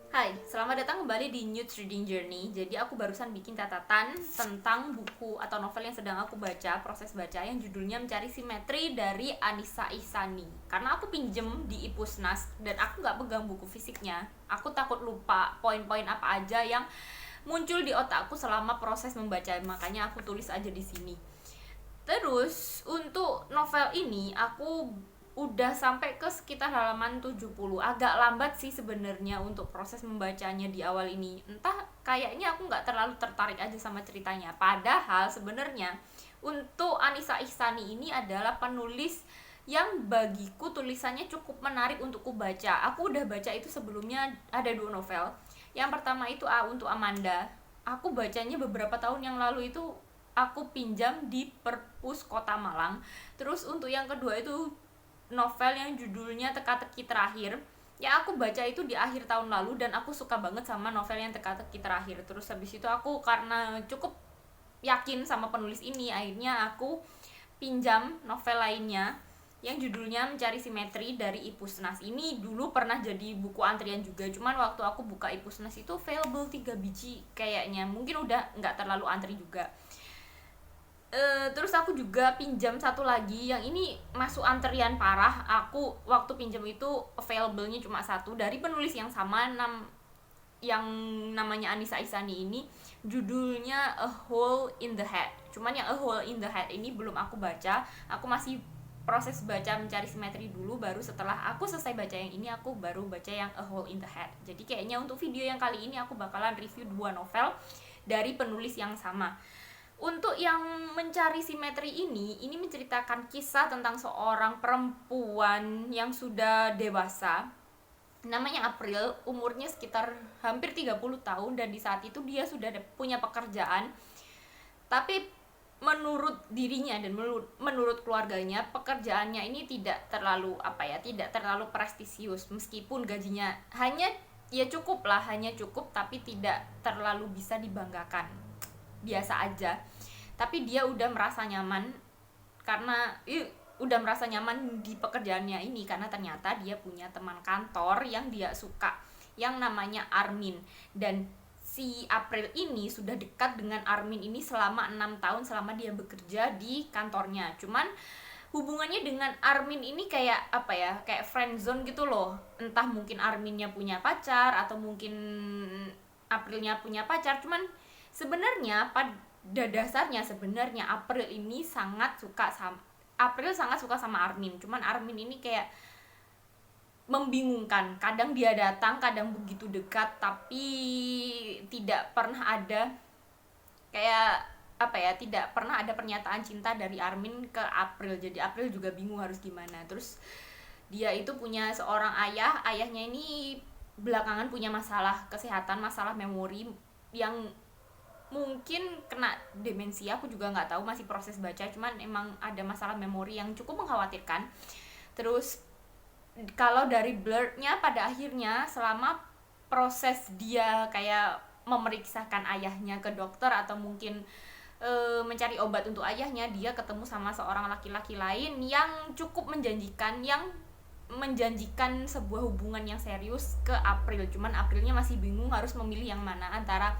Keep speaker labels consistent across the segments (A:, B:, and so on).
A: Hai, selamat datang kembali di New Reading Journey. Jadi aku barusan bikin catatan tentang buku atau novel yang sedang aku baca, proses baca, yang judulnya Mencari Simetri dari Anissa Ihsani. Karena aku pinjem di Ipusnas dan aku nggak pegang buku fisiknya, aku takut lupa poin-poin apa aja yang muncul di otakku selama proses membaca, makanya aku tulis aja di sini. Terus untuk novel ini aku udah sampai ke sekitar halaman 70. Agak lambat sih sebenarnya untuk proses membacanya di awal ini. Entah kayaknya aku nggak terlalu tertarik aja sama ceritanya. Padahal sebenarnya untuk Anissa Ihsani ini adalah penulis yang bagiku tulisannya cukup menarik untuk ku baca. Aku udah baca itu sebelumnya, ada 2 novel. Yang pertama itu untuk Amanda. Aku bacanya beberapa tahun yang lalu, itu aku pinjam di Perpus Kota Malang. Terus untuk yang kedua itu novel yang judulnya Teka-teki Terakhir. Ya aku baca itu di akhir tahun lalu dan aku suka banget sama novel yang Teka-teki Terakhir. Terus habis itu aku karena cukup yakin sama penulis ini, akhirnya aku pinjam novel lainnya yang judulnya Mencari Simetri dari Ipusnas. Ini dulu pernah jadi buku antrian juga, cuman waktu aku buka Ipusnas itu available 3 biji kayaknya, mungkin udah nggak terlalu antri juga. Terus aku juga pinjam satu lagi, yang ini masuk antrian parah. Aku waktu pinjam itu available-nya cuma satu dari penulis yang sama, yang namanya Anissa Ihsani ini. Judulnya A Hole in the Head. Cuman yang A Hole in the Head ini belum aku baca. Aku masih proses baca Mencari Simetri dulu, baru setelah aku selesai baca yang ini aku baru baca yang A Hole in the Head. Jadi kayaknya untuk video yang kali ini aku bakalan review 2 novel dari penulis yang sama. Untuk yang Mencari Simetri ini menceritakan kisah tentang seorang perempuan yang sudah dewasa. Namanya April, umurnya sekitar hampir 30 tahun, dan di saat itu dia sudah punya pekerjaan. Tapi menurut dirinya dan menurut keluarganya, pekerjaannya ini tidak terlalu tidak terlalu prestisius, meskipun gajinya hanya hanya cukup, tapi tidak terlalu bisa dibanggakan, biasa aja. Tapi dia udah merasa nyaman karena di pekerjaannya ini, karena ternyata dia punya teman kantor yang dia suka, yang namanya Armin. Dan si April ini sudah dekat dengan Armin ini selama 6 tahun selama dia bekerja di kantornya. Cuman hubungannya dengan Armin ini kayak kayak friendzone gitu loh. Entah mungkin Arminnya punya pacar atau mungkin Aprilnya punya pacar. Cuman sebenarnya pada dasarnya sebenarnya April sangat suka sama Armin. Cuman Armin ini kayak membingungkan. Kadang dia datang, kadang begitu dekat, tapi tidak pernah ada tidak pernah ada pernyataan cinta dari Armin ke April. Jadi April juga bingung harus gimana. Terus dia itu punya seorang ayahnya ini belakangan punya masalah kesehatan, masalah memori, yang mungkin kena demensia. Aku juga nggak tahu, masih proses baca. Cuman emang ada masalah memori yang cukup mengkhawatirkan. Terus kalau dari blurnya, pada akhirnya selama proses dia kayak memeriksakan ayahnya ke dokter atau mungkin mencari obat untuk ayahnya, dia ketemu sama seorang laki-laki lain yang cukup menjanjikan sebuah hubungan yang serius ke April. Cuman Aprilnya masih bingung harus memilih yang mana, antara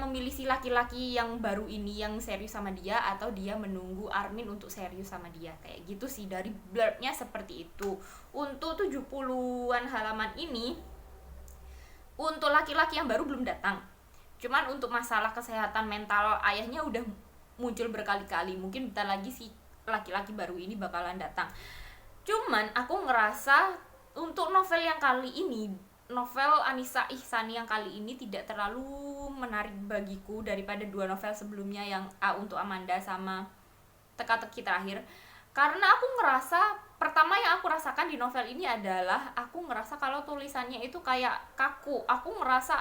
A: memilih si laki-laki yang baru ini yang serius sama dia, atau dia menunggu Armin untuk serius sama dia. Kayak gitu sih, dari blurnya seperti itu. Untuk 70-an halaman ini, untuk laki-laki yang baru belum datang. Cuman untuk masalah kesehatan mental ayahnya udah muncul berkali-kali. Mungkin bentar lagi si laki-laki baru ini bakalan datang. Cuman aku ngerasa untuk novel yang kali ini, novel Anissa Ihsani yang kali ini tidak terlalu menarik bagiku daripada dua novel sebelumnya yang untuk Amanda sama Teka-teki terakhir. Karena aku ngerasa, pertama yang aku rasakan di novel ini adalah aku ngerasa kalau tulisannya itu kayak kaku. Aku ngerasa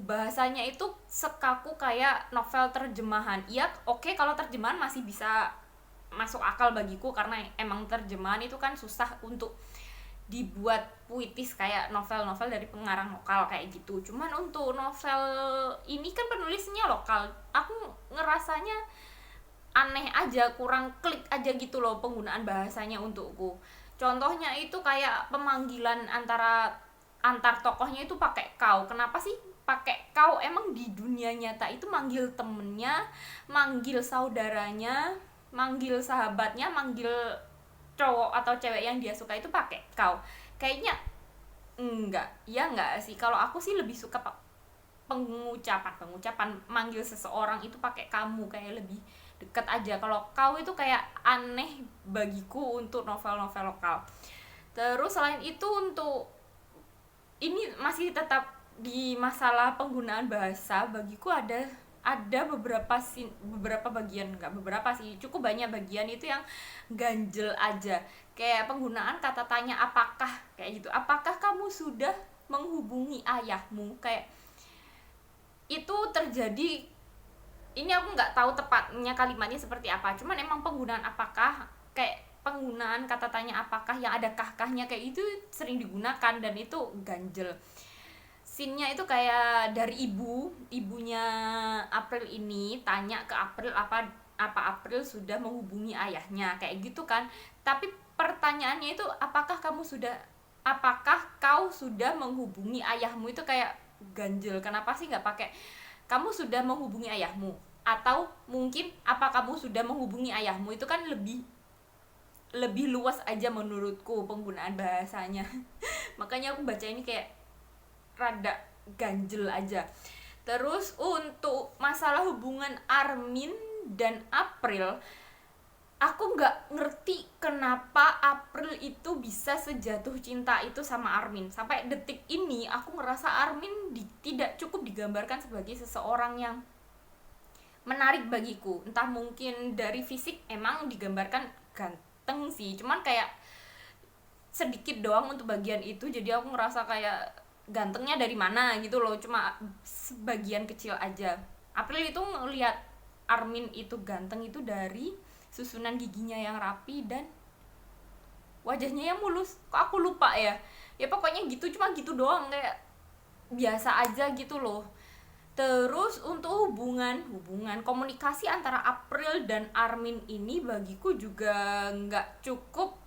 A: bahasanya itu sekaku kayak novel terjemahan. Iya, oke, kalau terjemahan masih bisa masuk akal bagiku karena emang terjemahan itu kan susah untuk dibuat puitis kayak novel-novel dari pengarang lokal kayak gitu. Cuman untuk novel ini kan penulisnya lokal. Aku ngerasanya aneh aja, kurang klik aja gitu loh penggunaan bahasanya untukku. Contohnya itu kayak pemanggilan antar tokohnya itu pakai kau. Kenapa sih pakai kau? Emang di dunia nyata itu manggil temennya, manggil saudaranya, manggil sahabatnya, manggil cowok atau cewek yang dia suka itu pakai kau? Kayaknya enggak sih. Kalau aku sih lebih suka pengucapan manggil seseorang itu pakai kamu, kayak lebih deket aja. Kalau kau itu kayak aneh bagiku untuk novel-novel lokal. Terus selain itu untuk ini masih tetap di masalah penggunaan bahasa, bagiku ada beberapa bagian, nggak beberapa sih, cukup banyak bagian itu yang ganjel aja. Kayak penggunaan kata tanya apakah, kayak gitu. Apakah kamu sudah menghubungi ayahmu? Kayak itu terjadi, ini aku nggak tahu tepatnya kalimatnya seperti apa, cuman emang penggunaan apakah, kayak penggunaan kata tanya apakah yang ada kah-kahnya kayak itu sering digunakan dan itu ganjel. Scene-nya itu kayak dari ibunya April ini tanya ke April apa April sudah menghubungi ayahnya kayak gitu kan. Tapi pertanyaannya itu apakah kau sudah menghubungi ayahmu, itu kayak ganjel. Kenapa sih nggak pakai kamu sudah menghubungi ayahmu, atau mungkin apa kamu sudah menghubungi ayahmu? Itu kan lebih luas aja menurutku penggunaan bahasanya. Makanya aku baca ini kayak rada ganjel aja. Terus untuk masalah hubungan Armin dan April, aku nggak ngerti kenapa April itu bisa sejatuh cinta itu sama Armin. Sampai detik ini aku ngerasa Armin tidak cukup digambarkan sebagai seseorang yang menarik bagiku. Entah mungkin dari fisik emang digambarkan ganteng sih, cuman kayak sedikit doang untuk bagian itu, jadi aku ngerasa kayak gantengnya dari mana gitu loh, cuma sebagian kecil aja. April itu ngelihat Armin itu ganteng itu dari susunan giginya yang rapi dan wajahnya yang mulus. Kok aku lupa ya pokoknya gitu, cuma gitu doang, kayak biasa aja gitu loh. Terus untuk hubungan komunikasi antara April dan Armin ini bagiku juga nggak cukup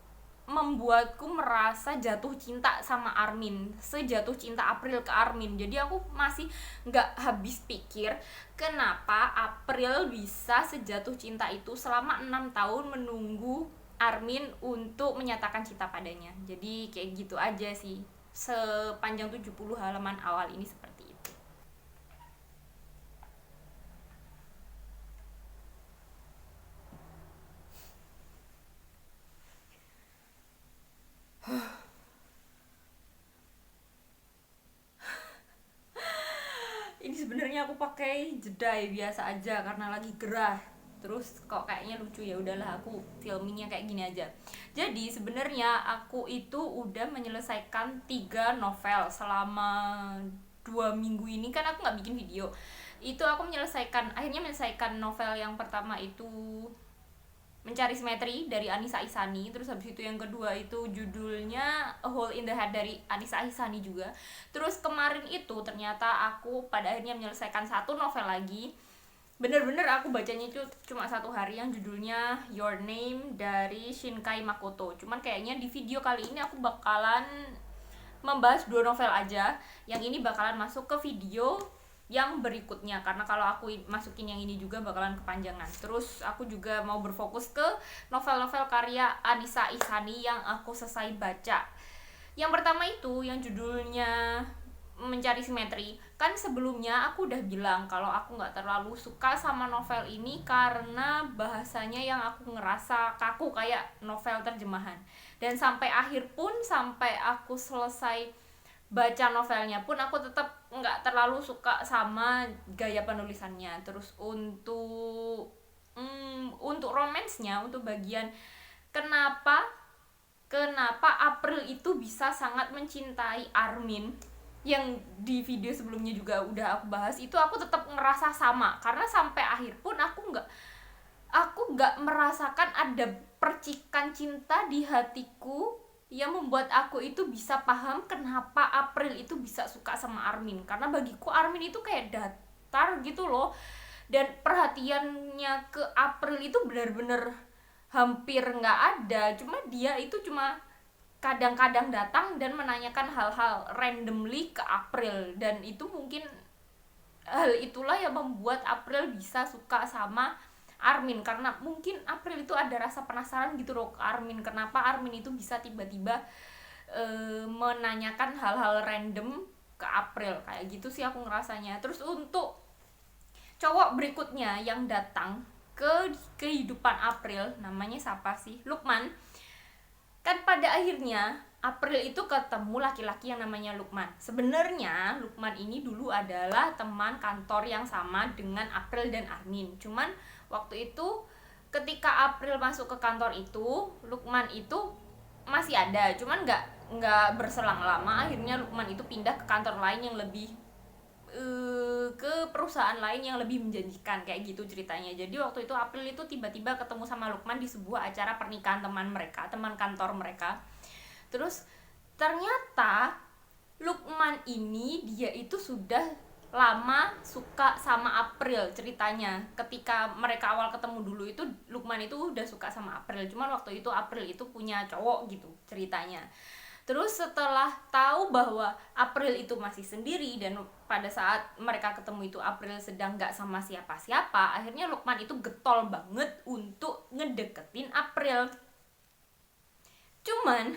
A: membuatku merasa jatuh cinta sama Armin sejatuh cinta April ke Armin. Jadi aku masih nggak habis pikir kenapa April bisa sejatuh cinta itu selama 6 tahun menunggu Armin untuk menyatakan cinta padanya. Jadi kayak gitu aja sih sepanjang 70 halaman awal ini, seperti itu. Ini sebenarnya aku pakai jedai biasa aja karena lagi gerah. Terus kok kayaknya lucu, ya udahlah aku filmingnya kayak gini aja. Jadi sebenarnya aku itu udah menyelesaikan 3 novel selama 2 minggu ini, kan aku nggak bikin video. Itu aku akhirnya menyelesaikan novel yang pertama itu Mencari Simetri dari Anissa Ihsani. Terus habis itu yang kedua itu judulnya A Hole in the Head dari Anissa Ihsani juga. Terus kemarin itu ternyata aku pada akhirnya menyelesaikan 1 novel lagi. Bener-bener aku bacanya itu cuma 1 hari, yang judulnya Your Name dari Shinkai Makoto. Cuman kayaknya di video kali ini aku bakalan membahas 2 novel aja. Yang ini bakalan masuk ke video yang berikutnya, karena kalau aku masukin yang ini juga bakalan kepanjangan. Terus aku juga mau berfokus ke novel-novel karya Anissa Ihsani yang aku selesai baca. Yang pertama itu yang judulnya mencari simetri. Kan sebelumnya aku udah bilang kalau aku nggak terlalu suka sama novel ini karena bahasanya yang aku ngerasa kaku kayak novel terjemahan. Dan sampai akhir pun, sampai aku selesai baca novelnya pun, aku tetap nggak terlalu suka sama gaya penulisannya. Terus untuk romansnya, untuk bagian kenapa April itu bisa sangat mencintai Armin, yang di video sebelumnya juga udah aku bahas, itu aku tetap ngerasa sama. Karena sampai akhir pun aku nggak merasakan ada percikan cinta di hatiku yang membuat aku itu bisa paham kenapa April itu bisa suka sama Armin. Karena bagiku Armin itu kayak datar gitu loh, dan perhatiannya ke April itu benar-benar hampir nggak ada. Dia itu cuma kadang-kadang datang dan menanyakan hal-hal randomly ke April, dan itu mungkin hal itulah yang membuat April bisa suka sama Armin. Karena mungkin April itu ada rasa penasaran gitu loh ke Armin, kenapa Armin itu bisa tiba-tiba menanyakan hal-hal random ke April, kayak gitu sih aku ngerasanya. Terus untuk cowok berikutnya yang datang ke kehidupan April, namanya siapa sih? Lukman. Kan pada akhirnya April itu ketemu laki-laki yang namanya Lukman. Sebenarnya Lukman ini dulu adalah teman kantor yang sama dengan April dan Armin. Cuman waktu itu ketika April masuk ke kantor itu, Lukman itu masih ada, cuman nggak berselang lama. Akhirnya Lukman itu pindah ke kantor lain yang lebih ke perusahaan lain yang lebih menjanjikan, kayak gitu ceritanya. Jadi waktu itu April itu tiba-tiba ketemu sama Lukman di sebuah acara pernikahan teman kantor mereka. Terus ternyata Lukman ini dia itu sudah lama suka sama April ceritanya. Ketika mereka awal ketemu dulu itu, Lukman itu udah suka sama April, cuman waktu itu April itu punya cowok gitu ceritanya. Terus setelah tahu bahwa April itu masih sendiri, dan pada saat mereka ketemu itu April sedang gak sama siapa-siapa, akhirnya Lukman itu getol banget untuk ngedeketin April. Cuman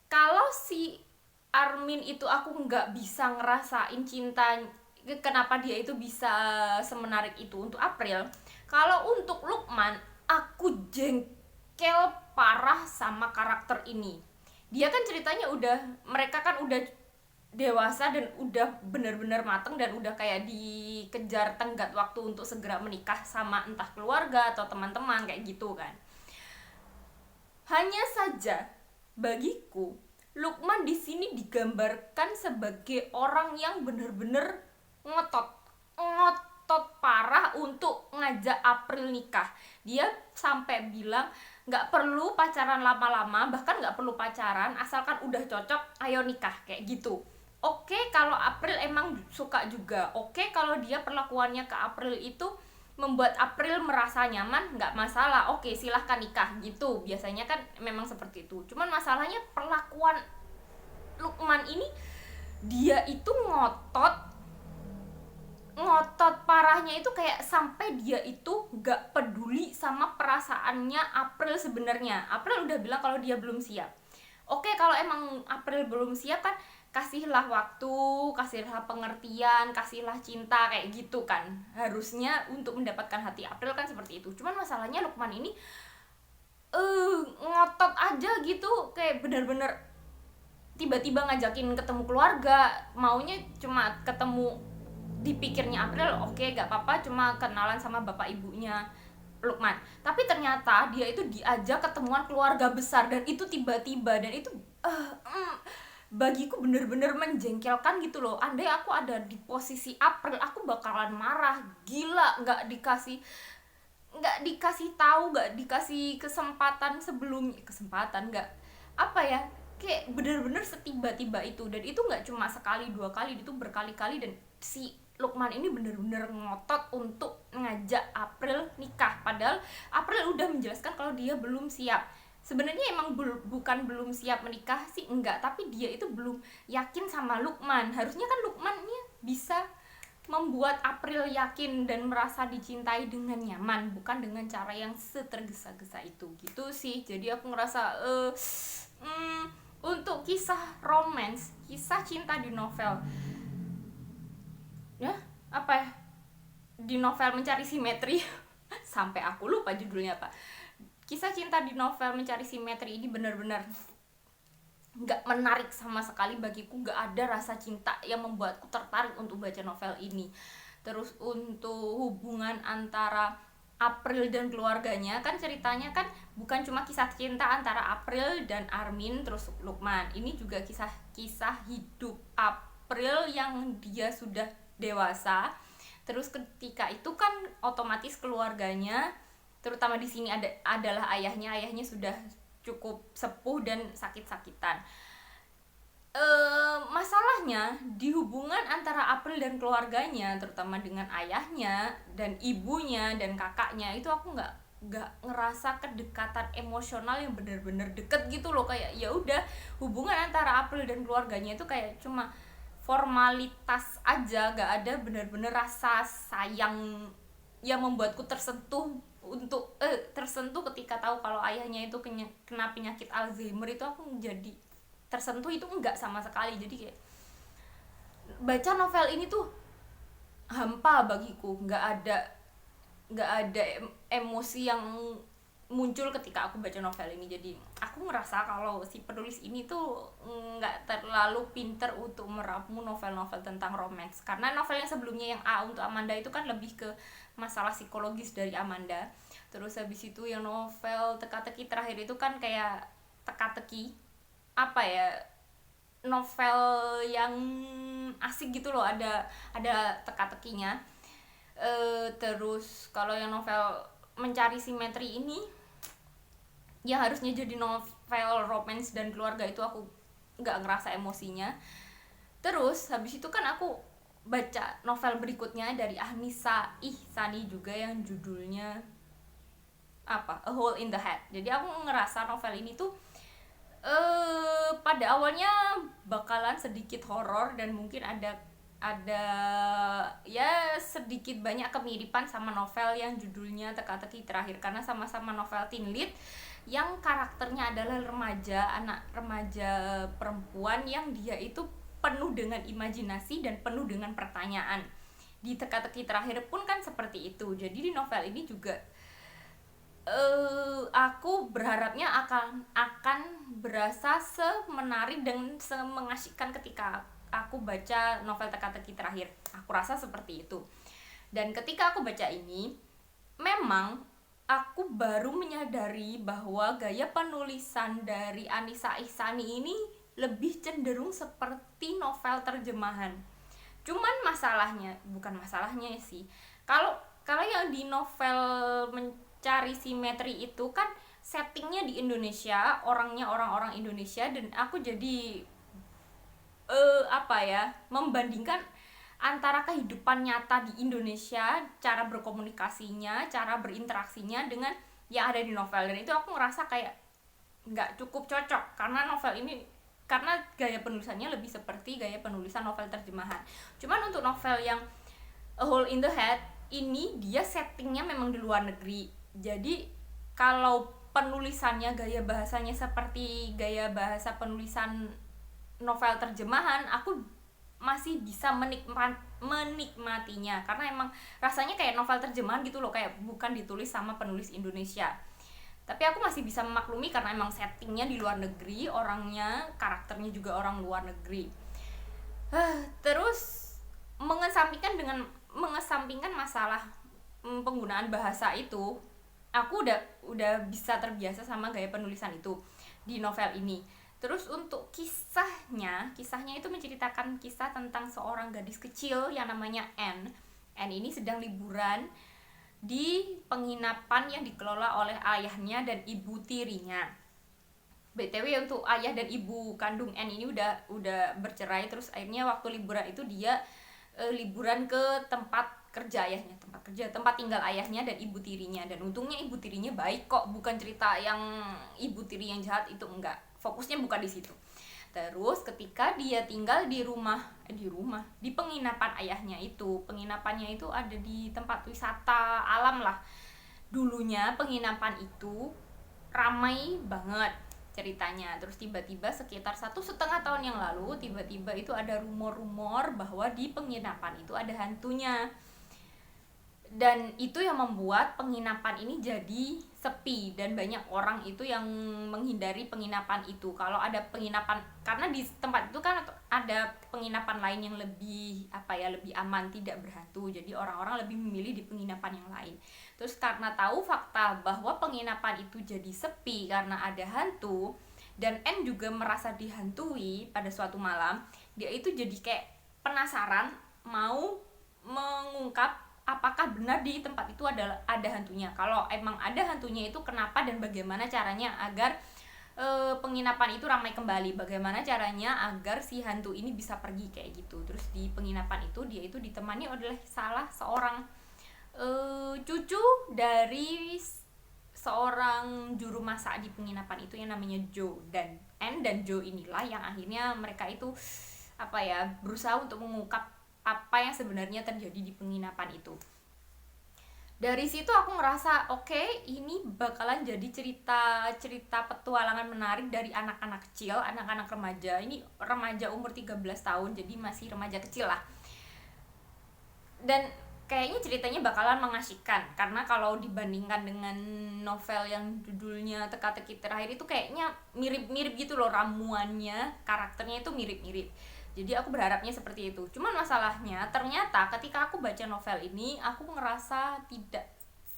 A: kalau si Armin itu aku nggak bisa ngerasain cinta, kenapa dia itu bisa semenarik itu untuk April. Kalau untuk Lukman, aku jengkel parah sama karakter ini. Dia kan ceritanya mereka kan udah dewasa dan udah benar-benar mateng, dan udah kayak dikejar tenggat waktu untuk segera menikah sama entah keluarga atau teman-teman kayak gitu kan. Hanya saja bagiku Lukman di sini digambarkan sebagai orang yang benar-benar ngotot parah untuk ngajak April nikah. Dia sampai bilang nggak perlu pacaran lama-lama, bahkan nggak perlu pacaran, asalkan udah cocok, ayo nikah, kayak gitu. Oke, kalau April emang suka juga. Oke, kalau dia perlakuannya ke April itu membuat April merasa nyaman, nggak masalah, oke silahkan nikah gitu. Biasanya kan memang seperti itu. Cuman masalahnya perlakuan Lukman ini, dia itu ngotot parahnya itu, kayak sampai dia itu nggak peduli sama perasaannya April sebenarnya. April udah bilang kalau dia belum siap. Oke, kalau emang April belum siap kan kasihlah waktu, kasihlah pengertian, kasihlah cinta, kayak gitu kan. Harusnya untuk mendapatkan hati April kan seperti itu. Cuman masalahnya Lukman ini ngotot aja gitu, kayak bener-bener tiba-tiba ngajakin ketemu keluarga, maunya cuma ketemu, dipikirnya April oke, gak apa-apa cuma kenalan sama bapak ibunya Lukman. Tapi ternyata dia itu diajak ketemuan keluarga besar, dan itu tiba-tiba, dan itu bagiku bener-bener menjengkelkan gitu loh. Andai aku ada di posisi April, aku bakalan marah, gila, nggak dikasih tahu, nggak dikasih kesempatan nggak apa ya, kayak bener-bener setiba-tiba itu. Dan itu nggak cuma sekali dua kali, itu berkali-kali, dan si Lukman ini bener-bener ngotot untuk ngajak April nikah, padahal April udah menjelaskan kalau dia belum siap. Sebenarnya emang bukan belum siap menikah sih, enggak, tapi dia itu belum yakin sama Lukman. Harusnya kan Lukman ini bisa membuat April yakin dan merasa dicintai dengan nyaman, bukan dengan cara yang setergesa-gesa itu, gitu sih. Jadi aku ngerasa Untuk kisah romance, kisah cinta di novel, ya apa ya, di novel Mencari Simetri sampai aku lupa judulnya apa. Kisah cinta di novel Mencari Simetri ini benar-benar nggak menarik sama sekali bagiku. Nggak ada rasa cinta yang membuatku tertarik untuk baca novel ini. Terus untuk hubungan antara April dan keluarganya, kan ceritanya kan bukan cuma kisah cinta antara April dan Armin terus Lukman. Ini juga kisah hidup April yang dia sudah dewasa. Terus ketika itu kan otomatis keluarganya, terutama di sini adalah ayahnya sudah cukup sepuh dan sakit-sakitan. Masalahnya di hubungan antara April dan keluarganya, terutama dengan ayahnya dan ibunya dan kakaknya, itu aku nggak ngerasa kedekatan emosional yang benar-benar deket gitu loh. Kayak ya udah, hubungan antara April dan keluarganya itu kayak cuma formalitas aja, nggak ada benar-benar rasa sayang yang membuatku tersentuh tersentuh ketika tahu kalau ayahnya itu kena penyakit Alzheimer. Itu aku jadi tersentuh, itu enggak sama sekali. Jadi kayak baca novel ini tuh hampa bagiku, nggak ada emosi yang muncul ketika aku baca novel ini. Jadi aku ngerasa kalau si penulis ini tuh nggak terlalu pinter untuk meramu novel-novel tentang romance. Karena novel yang sebelumnya yang A untuk Amanda itu kan lebih ke masalah psikologis dari Amanda. Terus habis itu yang novel Teka-teki terakhir itu kan kayak teka-teki apa ya, novel yang asik gitu loh, ada teka-tekinya. Terus kalau yang novel Mencari Simetri ini yang harusnya jadi novel romance dan keluarga, itu aku nggak ngerasa emosinya. Terus habis itu kan aku baca novel berikutnya dari Anissa Ihsani juga yang judulnya apa, A Hole in the Head. Jadi aku ngerasa novel ini tuh pada awalnya bakalan sedikit horor dan mungkin ada ya sedikit banyak kemiripan sama novel yang judulnya Teka-teki terakhir, karena sama-sama novel teen lead yang karakternya adalah anak remaja perempuan yang dia itu penuh dengan imajinasi dan penuh dengan pertanyaan. Di Teka-teki terakhir pun kan seperti itu. Jadi di novel ini juga aku berharapnya akan berasa semenarik dan semengasyikkan ketika aku baca novel Teka-teki terakhir. Aku rasa seperti itu. Dan ketika aku baca ini, memang aku baru menyadari bahwa gaya penulisan dari Anissa Ihsani ini lebih cenderung seperti novel terjemahan. Cuman bukan masalahnya sih. Kalau yang di novel Mencari Simetri itu kan settingnya di Indonesia, orangnya orang-orang Indonesia, dan aku jadi membandingkan antara kehidupan nyata di Indonesia, cara berkomunikasinya, cara berinteraksinya dengan yang ada di novel. Dan itu aku ngerasa kayak nggak cukup cocok, karena gaya penulisannya lebih seperti gaya penulisan novel terjemahan. Cuman untuk novel yang A Hole in the Head ini, dia settingnya memang di luar negeri. Jadi kalau penulisannya, gaya bahasanya seperti gaya bahasa penulisan novel terjemahan, aku masih bisa menikmatinya, karena emang rasanya kayak novel terjemahan gitu loh, kayak bukan ditulis sama penulis Indonesia. Tapi aku masih bisa memaklumi karena emang settingnya di luar negeri, orangnya, karakternya juga orang luar negeri. Terus mengesampingkan masalah penggunaan bahasa itu, aku udah bisa terbiasa sama gaya penulisan itu di novel ini. Terus untuk kisahnya itu menceritakan kisah tentang seorang gadis kecil yang namanya Anne. Anne ini sedang liburan di penginapan yang dikelola oleh ayahnya dan ibu tirinya. BTW untuk ayah dan ibu kandung Anne ini udah bercerai. Terus akhirnya waktu liburan itu dia liburan ke tempat tinggal ayahnya dan ibu tirinya. Dan untungnya ibu tirinya baik kok, bukan cerita yang ibu tiri yang jahat, itu enggak. Fokusnya bukan di situ. Terus ketika dia tinggal di penginapan ayahnya itu, penginapannya itu ada di tempat wisata alam lah. Dulunya penginapan itu ramai banget. ceritanya. Terus tiba-tiba sekitar 1,5 tahun yang lalu, tiba-tiba itu ada rumor-rumor bahwa di penginapan itu ada hantunya. Dan itu yang membuat penginapan ini jadi sepi dan banyak orang itu yang menghindari penginapan itu. Kalau ada penginapan, karena di tempat itu kan ada penginapan lain yang lebih lebih aman, tidak berhantu. Jadi orang-orang lebih memilih di penginapan yang lain. Terus karena tahu fakta bahwa penginapan itu jadi sepi karena ada hantu, dan N juga merasa dihantui pada suatu malam, dia itu jadi kayak penasaran, mau mengungkap apakah benar di tempat itu ada hantunya. Kalau emang ada hantunya itu kenapa dan bagaimana caranya agar penginapan itu ramai kembali, bagaimana caranya agar si hantu ini bisa pergi kayak gitu. Terus di penginapan itu dia itu ditemani oleh salah seorang cucu dari seorang juru masak di penginapan itu yang namanya Joe. Dan N dan Joe inilah yang akhirnya mereka itu berusaha untuk mengungkap apa yang sebenarnya terjadi di penginapan itu. Dari situ aku ngerasa oke, ini bakalan jadi cerita petualangan menarik dari anak-anak kecil, anak-anak remaja. Ini remaja umur 13 tahun, jadi masih remaja kecil lah. Dan kayaknya ceritanya bakalan mengasihkan, karena kalau dibandingkan dengan novel yang judulnya Teka-teki Terakhir itu kayaknya mirip-mirip gitu loh, ramuannya, karakternya itu mirip-mirip. Jadi aku berharapnya seperti itu. Cuman masalahnya ternyata ketika aku baca novel ini, aku ngerasa tidak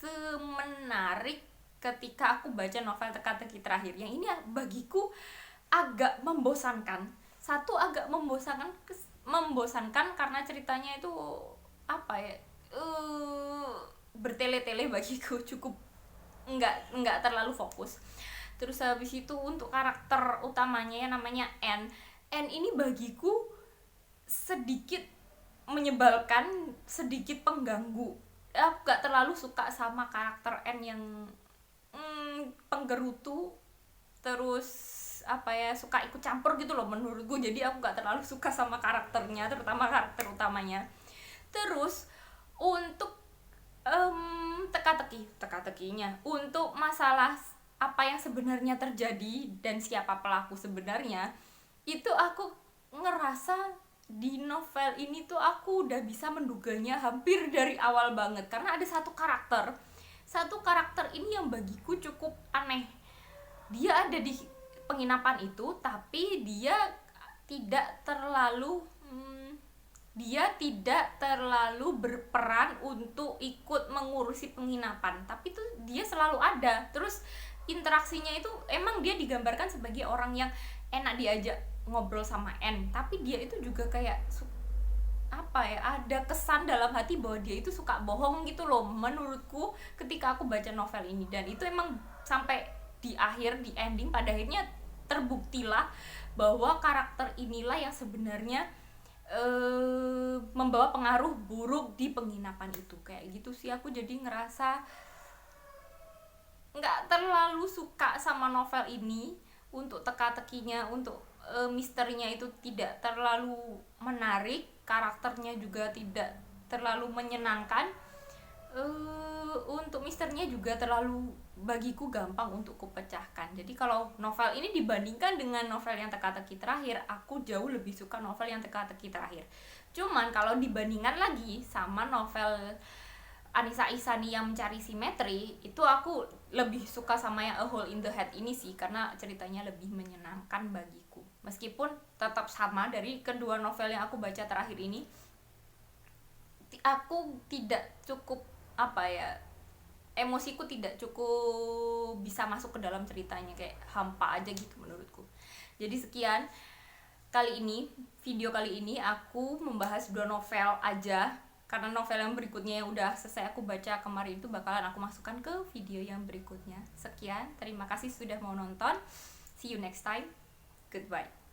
A: semenarik ketika aku baca novel Teka-teki Terakhir. Yang ini bagiku agak membosankan. Satu, agak membosankan karena ceritanya itu bertele-tele bagiku, cukup nggak terlalu fokus. Terus habis itu untuk karakter utamanya yang namanya N ini bagiku sedikit menyebalkan, sedikit pengganggu. Aku gak terlalu suka sama karakter N yang penggerutu, terus suka ikut campur gitu loh menurutku. Jadi aku gak terlalu suka sama karakternya, terutama karakter utamanya. Terus untuk teka-tekinya, untuk masalah apa yang sebenarnya terjadi dan siapa pelaku sebenarnya, itu aku ngerasa di novel ini tuh aku udah bisa menduganya hampir dari awal banget. Karena ada satu karakter ini yang bagiku cukup aneh. Dia ada di penginapan itu, tapi dia tidak terlalu berperan untuk ikut mengurusi penginapan, tapi tuh dia selalu ada. Terus interaksinya itu emang dia digambarkan sebagai orang yang enak diajak ngobrol sama N, tapi dia itu juga kayak ada kesan dalam hati bahwa dia itu suka bohong gitu loh menurutku ketika aku baca novel ini. Dan itu emang sampai di ending pada akhirnya terbuktilah bahwa karakter inilah yang sebenarnya membawa pengaruh buruk di penginapan itu. Kayak gitu sih, aku jadi ngerasa nggak terlalu suka sama novel ini. Untuk teka-tekinya, untuk misterinya itu tidak terlalu menarik, karakternya juga tidak terlalu menyenangkan. Untuk misterinya juga terlalu bagiku gampang untuk kupecahkan. Jadi kalau novel ini dibandingkan dengan novel yang Teka-teki Terakhir, aku jauh lebih suka novel yang Teka-teki Terakhir. Cuman kalau dibandingkan lagi sama novel Anissa Ihsani yang Mencari Simetri, itu aku lebih suka sama yang A Hole in the Head ini sih, karena ceritanya lebih menyenangkan bagiku. Meskipun tetap sama dari kedua novel yang aku baca terakhir ini, aku tidak cukup emosiku tidak cukup bisa masuk ke dalam ceritanya, kayak hampa aja gitu menurutku. Jadi sekian video kali ini aku membahas 2 novel aja, karena novel yang berikutnya yang udah selesai aku baca kemarin itu bakalan aku masukkan ke video yang berikutnya. Sekian, terima kasih sudah mau nonton. See you next time. Goodbye.